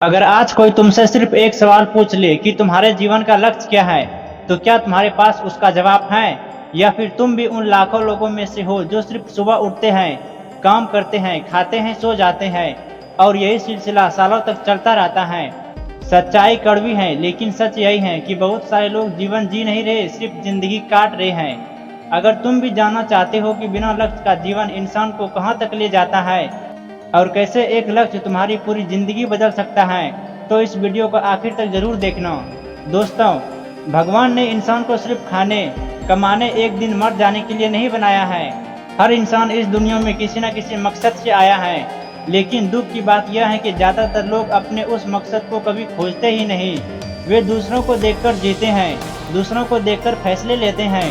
अगर आज कोई तुमसे सिर्फ एक सवाल पूछ ले कि तुम्हारे जीवन का लक्ष्य क्या है, तो क्या तुम्हारे पास उसका जवाब है? या फिर तुम भी उन लाखों लोगों में से हो जो सिर्फ सुबह उठते हैं, काम करते हैं, खाते हैं, सो जाते हैं और यही सिलसिला सालों तक चलता रहता है। सच्चाई कड़वी है, लेकिन सच यही है कि बहुत सारे लोग जीवन जी नहीं रहे, सिर्फ जिंदगी काट रहे हैं। अगर तुम भी जानना चाहते हो कि बिना लक्ष्य का जीवन इंसान को कहां तक ले जाता है और कैसे एक लक्ष्य तुम्हारी पूरी जिंदगी बदल सकता है, तो इस वीडियो को आखिर तक जरूर देखना। दोस्तों, भगवान ने इंसान को सिर्फ खाने, कमाने, एक दिन मर जाने के लिए नहीं बनाया है। हर इंसान इस दुनिया में किसी न किसी मकसद से आया है, लेकिन दुख की बात यह है कि ज्यादातर लोग अपने उस मकसद को कभी खोजते ही नहीं। वे दूसरों को देखकर जीते हैं, दूसरों को देखकर फैसले लेते हैं,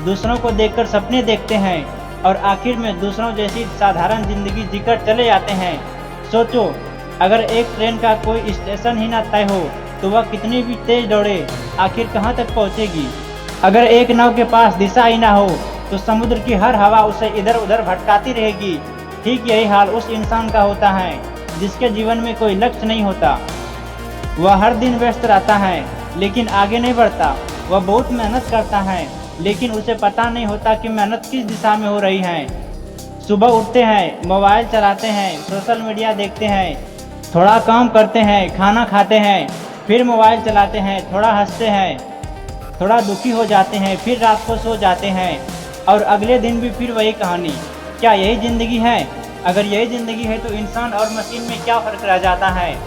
दूसरों को देखकर सपने देखते हैं और आखिर में दूसरों जैसी साधारण जिंदगी जीकर चले जाते हैं। सोचो, अगर एक ट्रेन का कोई स्टेशन ही ना तय हो तो वह कितनी भी तेज दौड़े, आखिर कहाँ तक पहुँचेगी? अगर एक नाव के पास दिशा ही ना हो तो समुद्र की हर हवा उसे इधर उधर भटकाती रहेगी। ठीक यही हाल उस इंसान का होता है जिसके जीवन में कोई लक्ष्य नहीं होता। वह हर दिन व्यस्त रहता है लेकिन आगे नहीं बढ़ता। वह बहुत मेहनत करता है लेकिन उसे पता नहीं होता कि मेहनत किस दिशा में हो रही है। सुबह उठते हैं, मोबाइल चलाते हैं, सोशल मीडिया देखते हैं, थोड़ा काम करते हैं, खाना खाते हैं, फिर मोबाइल चलाते हैं, थोड़ा हंसते हैं, थोड़ा दुखी हो जाते हैं, फिर रात को सो जाते हैं और अगले दिन भी फिर वही कहानी। क्या यही ज़िंदगी है? अगर यही ज़िंदगी है तो इंसान और मशीन में क्या फ़र्क रह जाता है?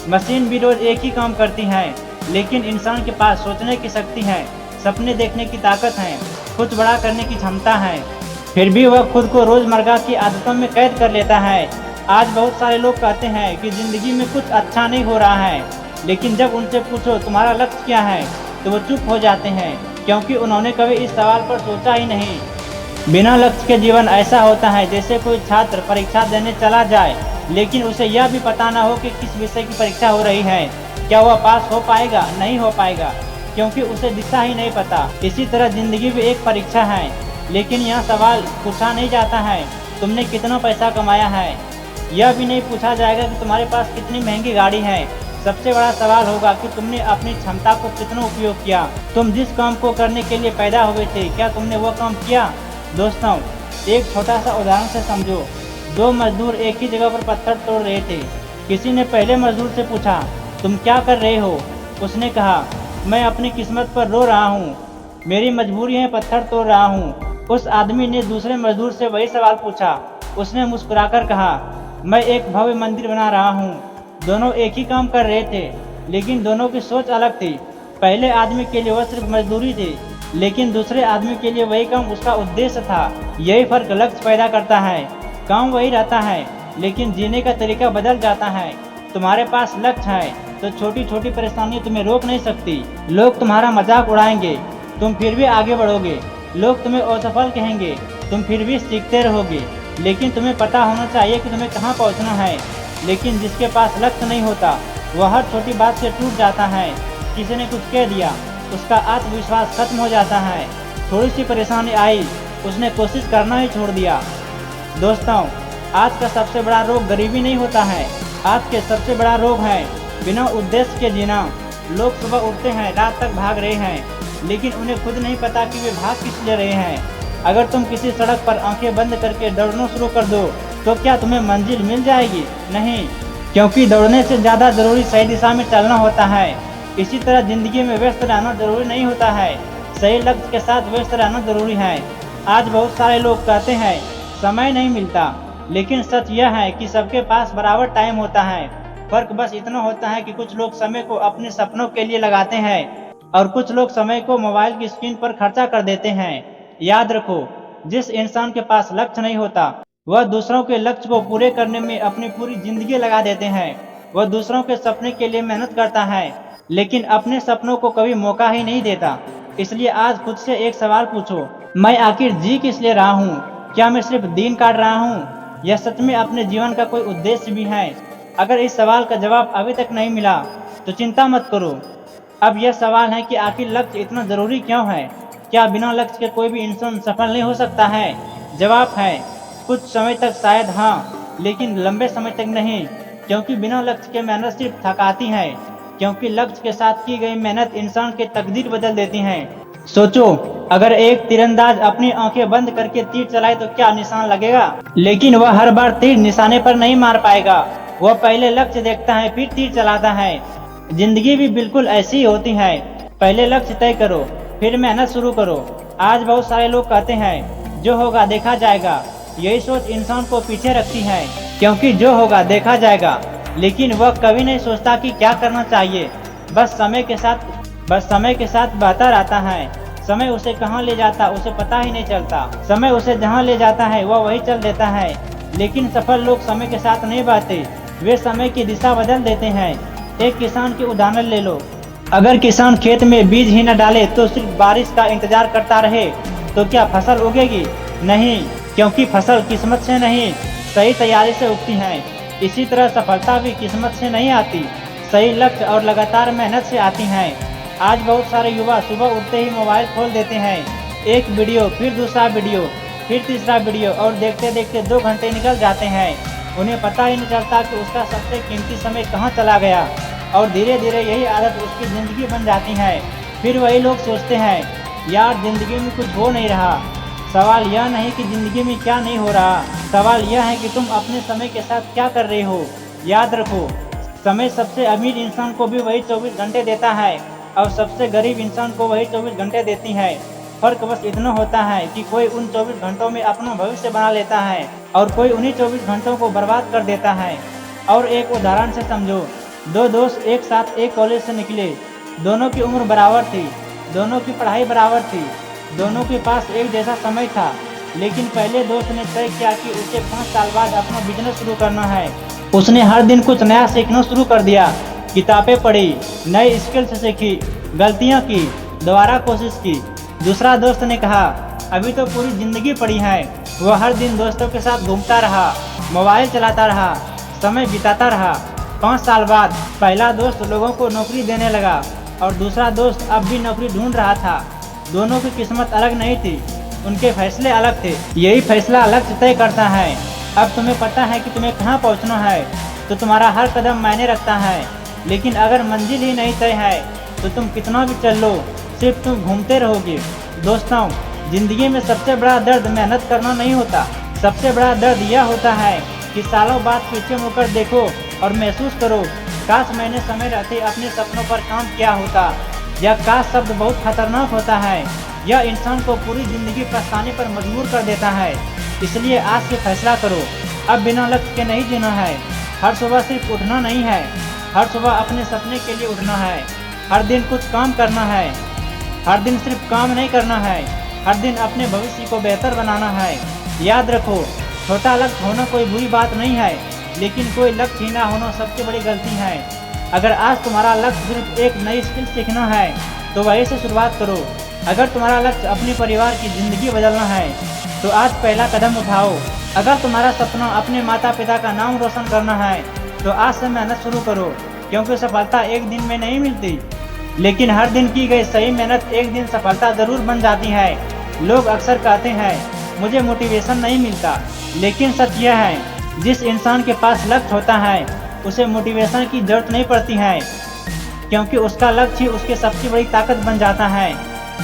मशीन भी रोज़ एक ही काम करती है, लेकिन इंसान के पास सोचने की शक्ति है, सपने देखने की ताकत है, कुछ बड़ा करने की क्षमता है। फिर भी वह खुद को रोज़मर्रा की आदतों में कैद कर लेता है। आज बहुत सारे लोग कहते हैं कि ज़िंदगी में कुछ अच्छा नहीं हो रहा है, लेकिन जब उनसे पूछो तुम्हारा लक्ष्य क्या है तो वो चुप हो जाते हैं, क्योंकि उन्होंने कभी इस सवाल पर सोचा ही नहीं। बिना लक्ष्य के जीवन ऐसा होता है जैसे कोई छात्र परीक्षा देने चला जाए, लेकिन उसे यह भी पता ना हो कि किस विषय की परीक्षा हो रही है। क्या वह पास हो पाएगा? नहीं हो पाएगा, क्योंकि उसे दिशा ही नहीं पता। इसी तरह जिंदगी भी एक परीक्षा है, लेकिन यह सवाल पूछा नहीं जाता है तुमने कितना पैसा कमाया है। यह भी नहीं पूछा जाएगा कि तुम्हारे पास कितनी महंगी गाड़ी है। सबसे बड़ा सवाल होगा कि तुमने अपनी क्षमता को कितना उपयोग किया। तुम जिस काम को करने के लिए पैदा हुए थे, क्या तुमने वो काम किया? दोस्तों, एक छोटा सा उदाहरण से समझो। दो मजदूर एक ही जगह पर पत्थर तोड़ रहे थे। किसी ने पहले मजदूर से पूछा, तुम क्या कर रहे हो? उसने कहा, मैं अपनी किस्मत पर रो रहा हूँ, मेरी मजबूरी है, पत्थर तोड़ रहा हूँ। उस आदमी ने दूसरे मजदूर से वही सवाल पूछा। उसने मुस्कुराकर कहा, मैं एक भव्य मंदिर बना रहा हूँ। दोनों एक ही काम कर रहे थे, लेकिन दोनों की सोच अलग थी। पहले आदमी के लिए वह सिर्फ मजदूरी थी, लेकिन दूसरे आदमी के लिए वही काम उसका उद्देश्य था। यही फर्क लक्ष्य पैदा करता है। काम वही रहता है, लेकिन जीने का तरीका बदल जाता है। तुम्हारे पास लक्ष्य है तो छोटी छोटी परेशानियां तुम्हें रोक नहीं सकती। लोग तुम्हारा मजाक उड़ाएंगे, तुम फिर भी आगे बढ़ोगे। लोग तुम्हें असफल कहेंगे, तुम फिर भी सीखते रहोगे। लेकिन तुम्हें पता होना चाहिए कि तुम्हें कहाँ पहुँचना है। लेकिन जिसके पास लक्ष्य नहीं होता, वह हर छोटी बात से टूट जाता है। किसी ने कुछ कह दिया, उसका आत्मविश्वास खत्म हो जाता है। थोड़ी सी परेशानी आई, उसने कोशिश करना ही छोड़ दिया। दोस्तों, आज का सबसे बड़ा रोग गरीबी नहीं होता है, आज के सबसे बड़ा रोग है बिना उद्देश्य के जीना। लोग सुबह उठते हैं, रात तक भाग रहे हैं, लेकिन उन्हें खुद नहीं पता कि वे भाग किस लिए रहे हैं। अगर तुम किसी सड़क पर आंखें बंद करके दौड़ना शुरू कर दो, तो क्या तुम्हें मंजिल मिल जाएगी? नहीं, क्योंकि दौड़ने से ज़्यादा जरूरी सही दिशा में चलना होता है। इसी तरह जिंदगी में व्यस्त रहना जरूरी नहीं होता है, सही लक्ष्य के साथ व्यस्त रहना जरूरी है। आज बहुत सारे लोग कहते हैं समय नहीं मिलता, लेकिन सच यह है कि सबके पास बराबर टाइम होता है। फर्क बस इतना होता है कि कुछ लोग समय को अपने सपनों के लिए लगाते हैं और कुछ लोग समय को मोबाइल की स्क्रीन पर खर्चा कर देते हैं। याद रखो, जिस इंसान के पास लक्ष्य नहीं होता, वह दूसरों के लक्ष्य को पूरे करने में अपनी पूरी जिंदगी लगा देते हैं। वह दूसरों के सपने के लिए मेहनत करता है, लेकिन अपने सपनों को कभी मौका ही नहीं देता। इसलिए आज खुद से एक सवाल पूछो, मैं आखिर जी किस लिए रहा हूँ? क्या मैं सिर्फ दिन काट रहा हूँ, या सच में अपने जीवन का कोई उद्देश्य भी है? अगर इस सवाल का जवाब अभी तक नहीं मिला तो चिंता मत करो। अब यह सवाल है कि आखिर लक्ष्य इतना जरूरी क्यों है? क्या बिना लक्ष्य के कोई भी इंसान सफल नहीं हो सकता है? जवाब है, कुछ समय तक शायद हाँ, लेकिन लंबे समय तक नहीं। क्योंकि बिना लक्ष्य के मेहनत सिर्फ थकाती है, क्योंकि लक्ष्य के साथ की गई मेहनत इंसान की तकदीर बदल देती है। सोचो, अगर एक तीरंदाज अपनी आंखें बंद करके तीर चलाए तो क्या निशान लगेगा? लेकिन वह हर बार तीर निशाने पर नहीं मार पाएगा। वह पहले लक्ष्य देखता है, फिर तीर चलाता है। जिंदगी भी बिल्कुल ऐसी ही होती है। पहले लक्ष्य तय करो, फिर मेहनत शुरू करो। आज बहुत सारे लोग कहते हैं जो होगा देखा जाएगा। यही सोच इंसान को पीछे रखती है, क्योंकि जो होगा देखा जाएगा, लेकिन वह कभी नहीं सोचता कि क्या करना चाहिए। बस समय के साथ बहता रहता है। समय उसे कहाँ ले जाता उसे पता ही नहीं चलता। समय उसे जहाँ ले जाता है वह वही चल देता है। लेकिन सफल लोग समय के साथ नहीं बहते, वे समय की दिशा बदल देते हैं। एक किसान की उदाहरण ले लो। अगर किसान खेत में बीज ही न डाले तो सिर्फ बारिश का इंतजार करता रहे तो क्या फसल उगेगी? नहीं, क्योंकि फसल किस्मत से नहीं, सही तैयारी से उगती है। इसी तरह सफलता भी किस्मत से नहीं आती, सही लक्ष्य और लगातार मेहनत से आती है। आज बहुत सारे युवा सुबह उठते ही मोबाइल खोल देते हैं। एक वीडियो, फिर दूसरा वीडियो, फिर तीसरा वीडियो, और देखते देखते 2 घंटे निकल जाते हैं। उन्हें पता ही नहीं चलता कि उसका सबसे कीमती समय कहाँ चला गया, और धीरे धीरे यही आदत उसकी ज़िंदगी बन जाती है। फिर वही लोग सोचते हैं यार ज़िंदगी में कुछ हो नहीं रहा। सवाल यह नहीं कि ज़िंदगी में क्या नहीं हो रहा, सवाल यह है कि तुम अपने समय के साथ क्या कर रहे हो। याद रखो, समय सबसे अमीर इंसान को भी वही 24 घंटे देता है और सबसे गरीब इंसान को वही 24 घंटे देती है। फर्क बस इतना होता है कि कोई उन 24 घंटों में अपना भविष्य बना लेता है और कोई उन्हीं 24 घंटों को बर्बाद कर देता है। और एक उदाहरण से समझो, 2 दोस्त एक साथ एक कॉलेज से निकले। दोनों की उम्र बराबर थी, दोनों की पढ़ाई बराबर थी, दोनों के पास एक जैसा समय था। लेकिन पहले दोस्त ने तय किया कि उसे 5 साल बाद अपना बिजनेस शुरू करना है। उसने हर दिन कुछ नया सीखना शुरू कर दिया, किताबें पढ़ी, नए स्किल्स सीखी, गलतियां की, दोबारा कोशिश की। दूसरा दोस्त ने कहा अभी तो पूरी जिंदगी पड़ी है। वह हर दिन दोस्तों के साथ घूमता रहा, मोबाइल चलाता रहा, समय बिताता रहा। 5 साल बाद पहला दोस्त लोगों को नौकरी देने लगा और दूसरा दोस्त अब भी नौकरी ढूंढ रहा था। दोनों की किस्मत अलग नहीं थी, उनके फैसले अलग थे। यही फैसला लक्ष्य तय करता है। अब तुम्हें पता है कि तुम्हें कहाँ पहुँचना है, तो तुम्हारा हर कदम मायने रखता है। लेकिन अगर मंजिल ही नहीं तय है तो तुम कितना भी चल लो, सिर्फ तुम घूमते रहोगे। दोस्तों, जिंदगी में सबसे बड़ा दर्द मेहनत करना नहीं होता, सबसे बड़ा दर्द यह होता है कि सालों बाद पीछे मुड़कर देखो और महसूस करो काश मैंने समय रहते अपने सपनों पर काम किया होता। यह काश शब्द बहुत खतरनाक होता है। यह इंसान को पूरी जिंदगी पछताने पर मजबूर कर देता है। इसलिए आज से फैसला करो, अब बिना लक्ष्य के नहीं जीना है। हर सुबह सिर्फ उठना नहीं है, हर सुबह अपने सपने के लिए उठना है। हर दिन कुछ काम करना है, हर दिन सिर्फ काम नहीं करना है, हर दिन अपने भविष्य को बेहतर बनाना है। याद रखो, छोटा लक्ष्य होना कोई बुरी बात नहीं है, लेकिन कोई लक्ष्य ही ना होना सबसे बड़ी गलती है। अगर आज तुम्हारा लक्ष्य सिर्फ एक नई स्किल सीखना है तो वहीं से शुरुआत करो। अगर तुम्हारा लक्ष्य अपने परिवार की जिंदगी बदलना है तो आज पहला कदम उठाओ। अगर तुम्हारा सपना अपने माता पिता का नाम रोशन करना है तो आज से मेहनत शुरू करो, क्योंकि सफलता एक दिन में नहीं मिलती, लेकिन हर दिन की गई सही मेहनत एक दिन सफलता जरूर बन जाती है। लोग अक्सर कहते हैं मुझे मोटिवेशन नहीं मिलता, लेकिन सच यह है जिस इंसान के पास लक्ष्य होता है उसे मोटिवेशन की जरूरत नहीं पड़ती है, क्योंकि उसका लक्ष्य ही उसकी सबसे बड़ी ताकत बन जाता है।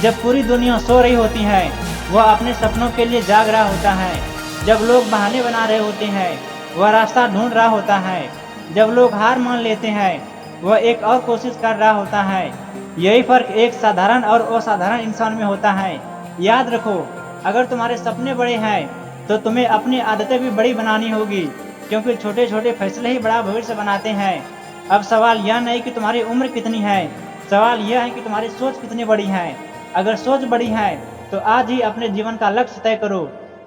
जब पूरी दुनिया सो रही होती है वह अपने सपनों के लिए जाग रहा होता है। जब लोग बहाने बना रहे होते हैं वह रास्ता ढूंढ रहा होता है। जब लोग हार मान लेते हैं वह एक और कोशिश कर रहा होता है। यही फर्क एक साधारण और असाधारण इंसान में होता है। याद रखो, अगर तुम्हारे सपने बड़े हैं तो तुम्हें अपनी आदतें भी बड़ी बनानी होगी, क्योंकि छोटे छोटे फैसले ही बड़ा भविष्य बनाते हैं। अब सवाल यह नहीं कि तुम्हारी उम्र कितनी है, सवाल यह है कि तुम्हारी सोच कितनी बड़ी है। अगर सोच बड़ी है तो आज ही अपने जीवन का लक्ष्य तय करो,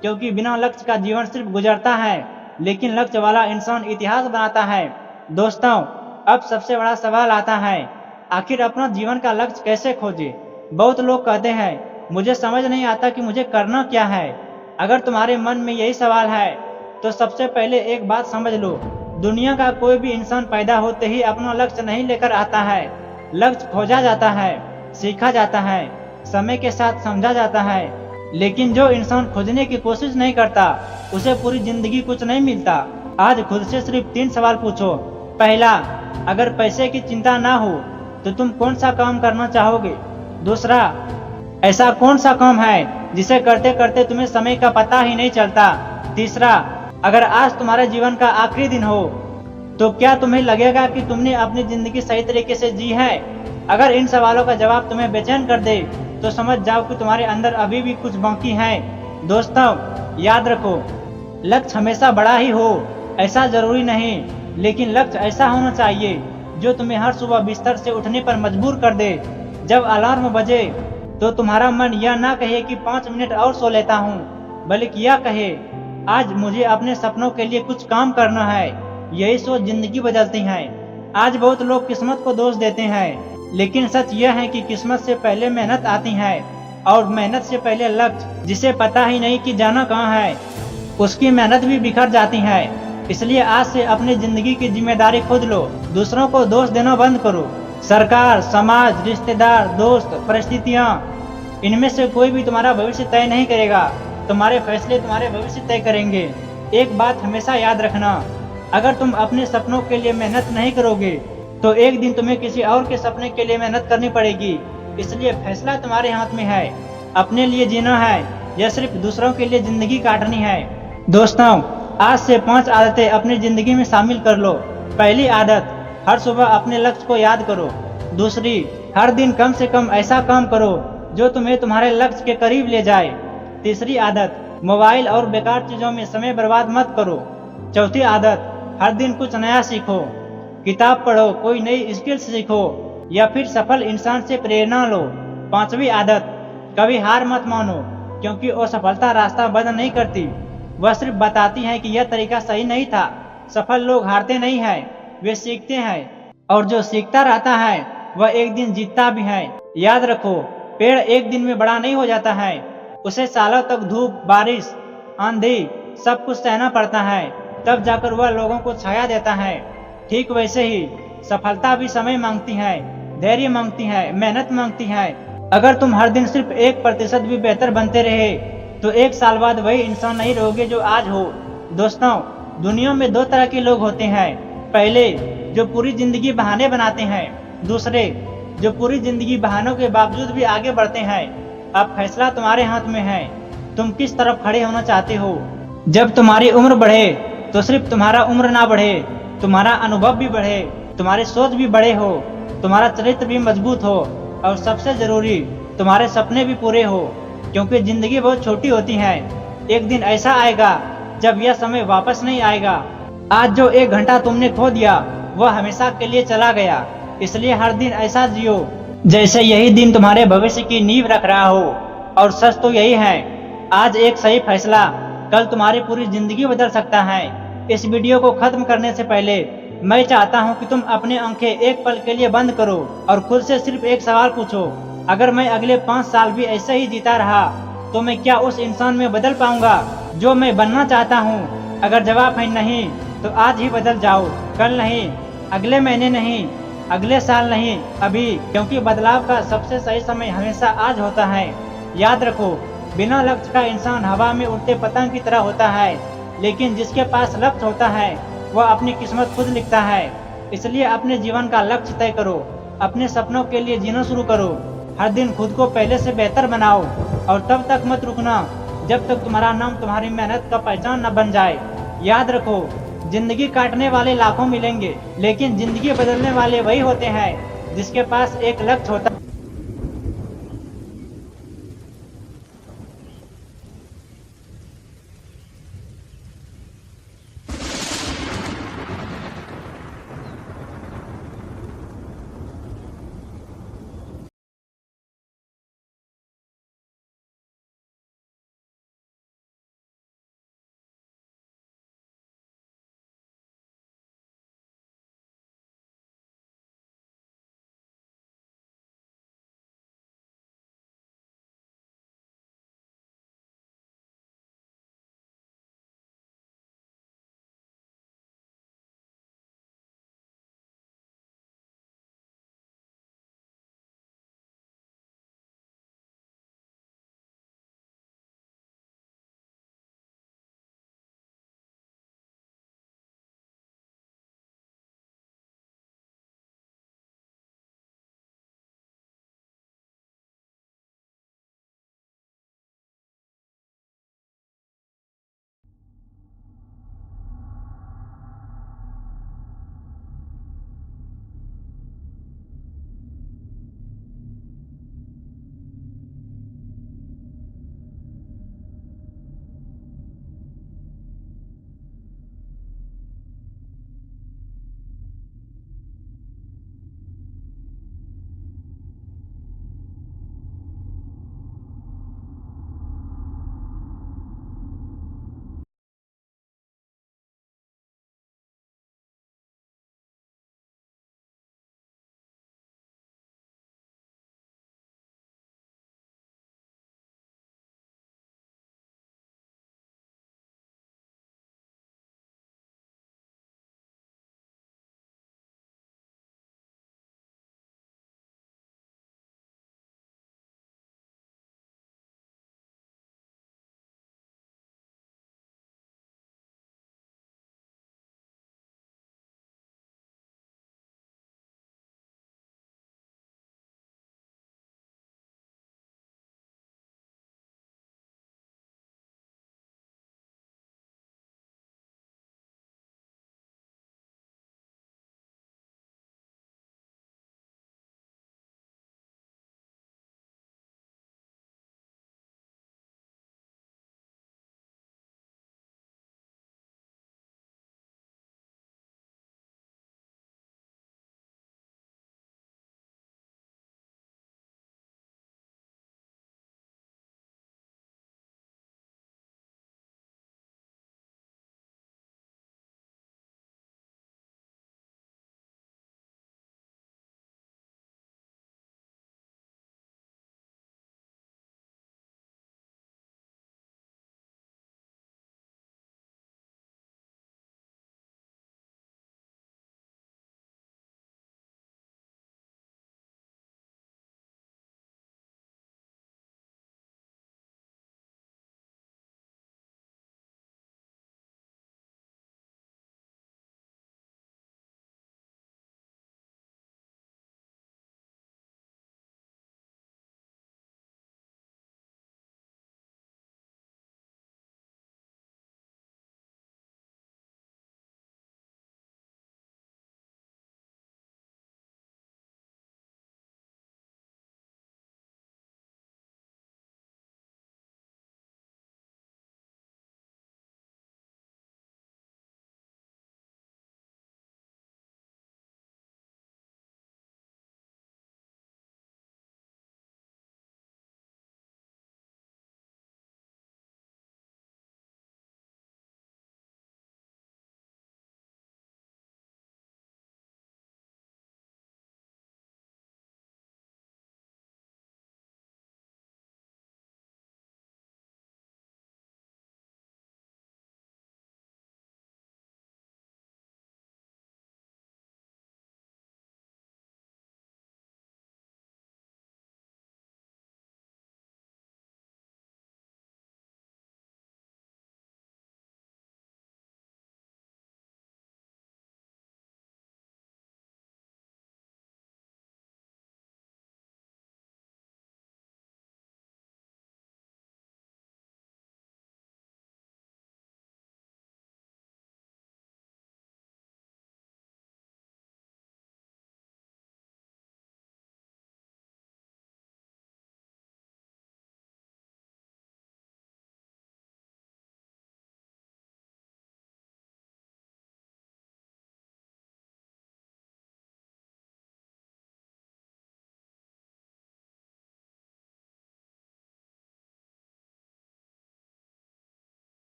क्योंकि बिना लक्ष्य का जीवन सिर्फ गुजरता है, लेकिन लक्ष्य वाला इंसान इतिहास बनाता है। दोस्तों, अब सबसे बड़ा सवाल आता है, आखिर अपना जीवन का लक्ष्य कैसे खोजे। बहुत लोग कहते हैं मुझे समझ नहीं आता कि मुझे करना क्या है। अगर तुम्हारे मन में यही सवाल है तो सबसे पहले एक बात समझ लो, दुनिया का कोई भी इंसान पैदा होते ही अपना लक्ष्य नहीं लेकर आता है। लक्ष्य खोजा जाता है, सीखा जाता है, समय के साथ समझा जाता है, लेकिन जो इंसान खोजने की कोशिश नहीं करता उसे पूरी जिंदगी कुछ नहीं मिलता। आज खुद से सिर्फ 3 सवाल पूछो। पहला, अगर पैसे की चिंता ना हो तो तुम कौन सा काम करना चाहोगे? दूसरा, ऐसा कौन सा काम है जिसे करते करते तुम्हें समय का पता ही नहीं चलता? तीसरा, अगर आज तुम्हारे जीवन का आखिरी दिन हो तो क्या तुम्हें लगेगा कि तुमने अपनी जिंदगी सही तरीके से जी है? अगर इन सवालों का जवाब तुम्हें बेचैन कर दे तो समझ जाओ कि तुम्हारे अंदर अभी भी कुछ बाकी है। दोस्तों, याद रखो, लक्ष्य हमेशा बड़ा ही हो ऐसा जरूरी नहीं, लेकिन लक्ष्य ऐसा होना चाहिए जो तुम्हें हर सुबह बिस्तर से उठने पर मजबूर कर दे। जब अलार्म बजे तो तुम्हारा मन यह ना कहे कि 5 मिनट और सो लेता हूँ, बल्कि यह कहे आज मुझे अपने सपनों के लिए कुछ काम करना है। यही सोच जिंदगी बदलती है। आज बहुत लोग किस्मत को दोष देते हैं, लेकिन सच यह है कि किस्मत से पहले मेहनत आती है और मेहनत से पहले लक्ष्य। जिसे पता ही नहीं कि जाना कहाँ है, उसकी मेहनत भी बिखर जाती है। इसलिए आज से अपनी जिंदगी की जिम्मेदारी खुद लो। दूसरों को दोष देना बंद करो। सरकार, समाज, रिश्तेदार, दोस्त, परिस्थितियाँ, इनमें से कोई भी तुम्हारा भविष्य तय नहीं करेगा। तुम्हारे फैसले तुम्हारे भविष्य तय करेंगे। एक बात हमेशा याद रखना, अगर तुम अपने सपनों के लिए मेहनत नहीं करोगे तो एक दिन तुम्हें किसी और के सपने के लिए मेहनत करनी पड़ेगी। इसलिए फैसला तुम्हारे हाथ में है। अपने लिए जीना है या सिर्फ दूसरों के लिए जिंदगी काटनी है? दोस्तों, आज से 5 आदतें अपनी जिंदगी में शामिल कर लो। पहली आदत, हर सुबह अपने लक्ष्य को याद करो। दूसरी, हर दिन कम से कम ऐसा काम करो जो तुम्हें तुम्हारे लक्ष्य के करीब ले जाए। तीसरी आदत, मोबाइल और बेकार चीजों में समय बर्बाद मत करो। चौथी आदत, हर दिन कुछ नया सीखो। किताब पढ़ो, कोई नई स्किल्स सीखो या फिर सफल इंसान से प्रेरणा लो। पांचवी आदत, कभी हार मत मानो, क्योंकि असफलता रास्ता बंद नहीं करती, वह सिर्फ बताती है कि यह तरीका सही नहीं था। सफल लोग हारते नहीं हैं, वे सीखते हैं, और जो सीखता रहता है वह एक दिन जीतता भी है। याद रखो, पेड़ एक दिन में बड़ा नहीं हो जाता है, उसे सालों तक धूप, बारिश, आंधी सब कुछ सहना पड़ता है, तब जाकर वह लोगों को छाया देता है। ठीक वैसे ही सफलता भी समय मांगती है, धैर्य मांगती है, मेहनत मांगती है। अगर तुम हर दिन सिर्फ 1% भी बेहतर बनते रहे तो 1 साल बाद वही इंसान नहीं रहोगे जो आज हो। दोस्तों, दुनिया में 2 तरह के लोग होते हैं। पहले, जो पूरी जिंदगी बहाने बनाते हैं। दूसरे, जो पूरी जिंदगी बहानों के बावजूद भी आगे बढ़ते हैं। अब फैसला तुम्हारे हाथ में है, तुम किस तरफ खड़े होना चाहते हो। जब तुम्हारी उम्र बढ़े तो सिर्फ तुम्हारा उम्र ना बढ़े, तुम्हारा अनुभव भी बढ़े, तुम्हारी सोच भी बड़े हो, तुम्हारा चरित्र भी मजबूत हो, और सबसे जरूरी, तुम्हारे सपने भी पूरे हो। क्योंकि जिंदगी बहुत छोटी होती है। एक दिन ऐसा आएगा जब यह समय वापस नहीं आएगा। आज जो 1 घंटा तुमने खो दिया वह हमेशा के लिए चला गया। इसलिए हर दिन ऐसा जियो जैसे यही दिन तुम्हारे भविष्य की नींव रख रहा हो। और सच तो यही है, आज एक सही फैसला कल तुम्हारी पूरी जिंदगी बदल सकता है। इस वीडियो को खत्म करने से पहले मैं चाहता हूं कि तुम अपने आंखें एक पल के लिए बंद करो और खुद से सिर्फ एक सवाल पूछो, अगर मैं अगले 5 साल भी ऐसे ही जीता रहा तो मैं क्या उस इंसान में बदल पाऊंगा जो मैं बनना चाहता हूं? अगर जवाब है नहीं तो आज ही बदल जाओ, कल नहीं, अगले महीने नहीं, अगले साल नहीं, अभी। क्योंकि बदलाव का सबसे सही समय हमेशा आज होता है। याद रखो, बिना लक्ष्य का इंसान हवा में उड़ते पतंग की तरह होता है, लेकिन जिसके पास लक्ष्य होता है वह अपनी किस्मत खुद लिखता है। इसलिए अपने जीवन का लक्ष्य तय करो, अपने सपनों के लिए जीना शुरू करो। हर दिन खुद को पहले से बेहतर बनाओ और तब तक मत रुकना जब तक तुम्हारा नाम तुम्हारी मेहनत का पहचान न बन जाए। याद रखो, जिंदगी काटने वाले लाखों मिलेंगे, लेकिन जिंदगी बदलने वाले वही होते हैं जिसके पास एक लक्ष्य होता है।